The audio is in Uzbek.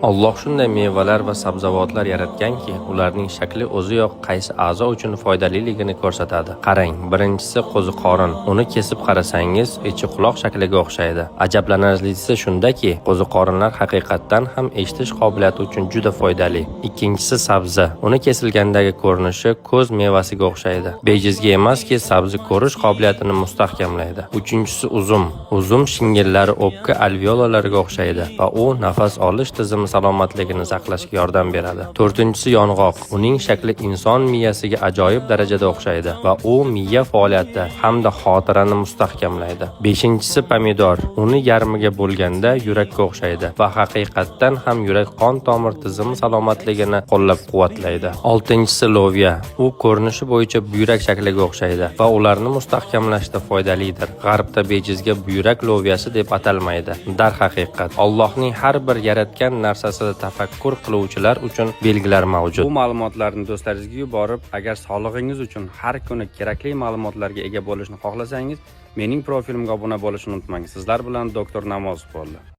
Alloh shunday mevalar va sabzavotlar yaratganki, ularning shakli o'ziyoq qaysi a'zo uchun foydaliligini ko'rsatadi. Qarang, birinchisi qo'ziqorin. Uni kesib qarasangiz, ichi quloq shakliga o'xshaydi. Ajablanarlisi shundaki, qo'ziqorinlar haqiqatdan ham eshitish qobiliyati uchun juda foydali. Ikkinchisi sabzi. Uni kesilgandagi ko'rinishi ko'z mevasiga o'xshaydi. Bejizga emaski, sabzi ko'rish qobiliyatini mustahkamlaydi. Uchinchisi uzum. Uzum shingillari o'pka alveolalariga o'xshaydi va u nafas olish tizimi salomatligini saqlashga yordam beradi. To'rtinchisi yong'oq. Uning shakli inson miyasiga ajoyib darajada o'xshaydi va u miya faoliyati hamda xotirani mustahkamlaydi. Beshinchisi pomidor. Uni yarmiga bo'lganda yurakka o'xshaydi va haqiqatdan ham yurak qon tomir tizimi salomatligini qo'llab-quvvatlaydi. Oltinchisi loviya. U ko'rinishi bo'yicha buyrak shakliga o'xshaydi va ularni mustahkamlashda foydalidir. G'arbda bejizga buyrak loviyasi deb atalmaydi. Darhaqiqat, Allohning har bir yaratgan narsasida tafakkur qiluvchilar uchun belgilar mavjud. Bu ma'lumotlarni do'stlaringizga yuborib, agar sog'lig'ingiz uchun har kuni kerakli ma'lumotlarga ega bo'lishni xohlasangiz, mening profilimga obuna bo'lishni unutmang. Sizlar bilan doktor Namozov bo'ldi.